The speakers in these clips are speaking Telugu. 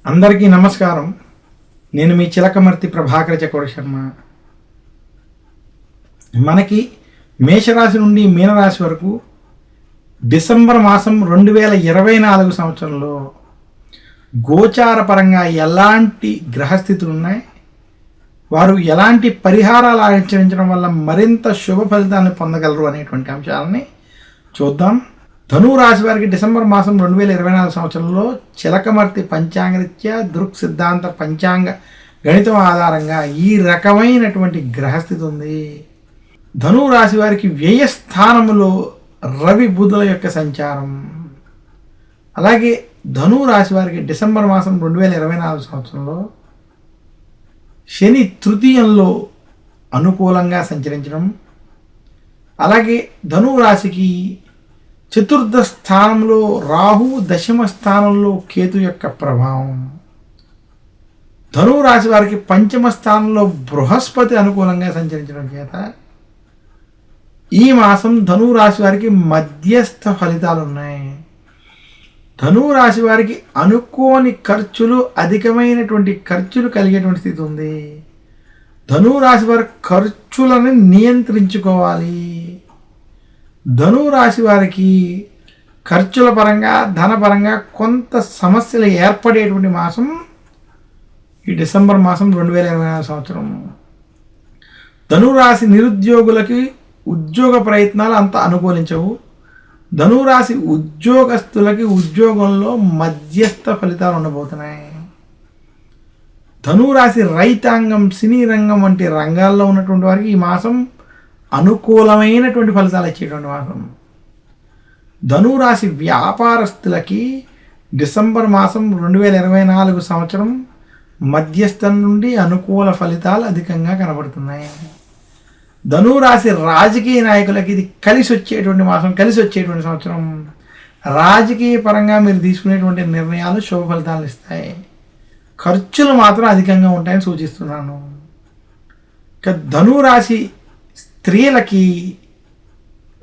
అందరికీ నమస్కారం. నేను మీ చిలకమర్తి ప్రభాకర చక్రవర్తి శర్మ. మనకి మేషరాశి నుండి మీనరాశి వరకు డిసెంబర్ మాసం 2024 సంవత్సరంలో గోచార పరంగా ఎలాంటి గ్రహస్థితులు ఉన్నాయి, వారు ఎలాంటి పరిహారాలు ఆచరించడం వల్ల మరింత శుభ ఫలితాలను పొందగలరు అనేటువంటి అంశాలని చూద్దాం. ధనురాశి వారికి డిసెంబర్ మాసం 2024 సంవత్సరంలో చిలకమర్తి పంచాంగరీత్యా దృక్ సిద్ధాంత పంచాంగ గణితం ఆధారంగా ఈ రకమైనటువంటి గ్రహస్థితి ఉంది. ధనురాశి వారికి వ్యయస్థానములో రవి బుధుల యొక్క సంచారం, అలాగే ధనురాశి వారికి డిసెంబర్ మాసం 2024 సంవత్సరంలో శని తృతీయంలో అనుకూలంగా సంచరించడం, అలాగే ధనురాశికి చతుర్థ స్థానంలో రాహు, దశమ స్థానంలో కేతు యొక్క ప్రభావం, ధనురాశి వారికి పంచమ స్థానంలో బృహస్పతి అనుకూలంగా సంచరించడం చేత ఈ మాసం ధనురాశి వారికి మధ్యస్థ ఫలితాలు ఉన్నాయి. ధనురాశి వారికి అనుకోని ఖర్చులు, అధికమైనటువంటి ఖర్చులు కలిగేటువంటి స్థితి ఉంది. ధనురాశి వారి ఖర్చులను నియంత్రించుకోవాలి. ధనురాశి వారికి ఖర్చుల పరంగా, ధనపరంగా కొంత సమస్యలు ఏర్పడేటువంటి మాసం ఈ డిసెంబర్ మాసం 2024 సంవత్సరం. ధనురాశి నిరుద్యోగులకి ఉద్యోగ ప్రయత్నాలు అంత అనుకూలించవు. ధనురాశి ఉద్యోగస్తులకి ఉద్యోగంలో మధ్యస్థ ఫలితాలు ఉండబోతున్నాయి. ధనురాశి రైతాంగం, సినీ రంగం వంటి రంగాల్లో ఉన్నటువంటి వారికి ఈ మాసం అనుకూలమైనటువంటి ఫలితాలు ఇచ్చేటువంటి మాసం. ధనురాశి వ్యాపారస్తులకి డిసెంబర్ మాసం 2024 సంవత్సరం మధ్యస్థం నుండి అనుకూల ఫలితాలు అధికంగా కనబడుతున్నాయి. ధనురాశి రాజకీయ నాయకులకి ఇది కలిసి వచ్చేటువంటి మాసం, కలిసి వచ్చేటువంటి సంవత్సరం. రాజకీయ పరంగా మీరు తీసుకునేటువంటి నిర్ణయాలు శుభ ఫలితాలు ఇస్తాయి. ఖర్చులు మాత్రం అధికంగా ఉంటాయని సూచిస్తున్నాను. ఇక ధనురాశి స్త్రీలకి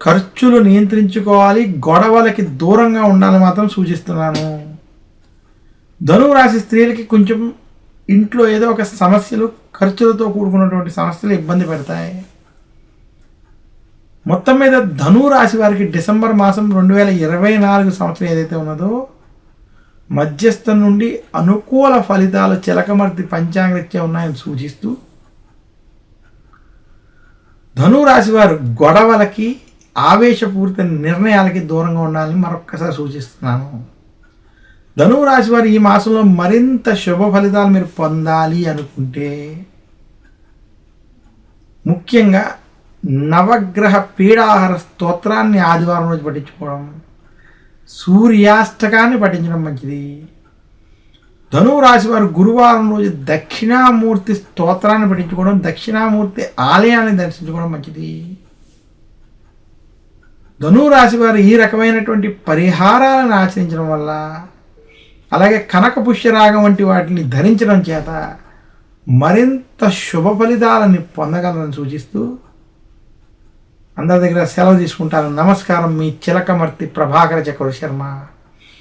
ఖర్చులు నియంత్రించుకోవాలి, గొడవలకి దూరంగా ఉండాలని మాత్రం సూచిస్తున్నాను. ధనురాశి స్త్రీలకి కొంచెం ఇంట్లో ఏదో ఒక సమస్యలు, ఖర్చులతో కూడుకున్నటువంటి సమస్యలు ఇబ్బంది పెడతాయి. మొత్తం మీద ధనురాశి వారికి డిసెంబర్ మాసం 2024 సంవత్సరం ఏదైతే ఉన్నదో మధ్యస్థం నుండి అనుకూల ఫలితాలు చిలకమర్తి పంచాంగరీత్యా ఉన్నాయని సూచిస్తూ, ధనురాశి వారు గొడవలకి, ఆవేశపూరిత నిర్ణయాలకి దూరంగా ఉండాలని మరొక్కసారి సూచిస్తున్నాను. ధనురాశి వారు ఈ మాసంలో మరింత శుభ ఫలితాలు మీరు పొందాలి అనుకుంటే ముఖ్యంగా నవగ్రహ పీడాహార స్తోత్రాన్ని ఆదివారం రోజు పఠించుకోవడం, సూర్యాష్టకాన్ని పఠించడం మంచిది. ధనురాశి వారు గురువారం రోజు దక్షిణామూర్తి స్తోత్రాన్ని పఠించుకోవడం, దక్షిణామూర్తి ఆలయాన్ని దర్శించుకోవడం మంచిది. ధనురాశి వారు ఈ రకమైనటువంటి పరిహారాలను ఆచరించడం వల్ల, అలాగే కనక పుష్యరాగం వంటి వాటిని ధరించడం చేత మరింత శుభ ఫలితాలని పొందగలరని సూచిస్తూ అందరి దగ్గర సెలవు తీసుకుంటాను. నమస్కారం. మీ చిలకమర్తి ప్రభాకర చక్రవర్తి శర్మ.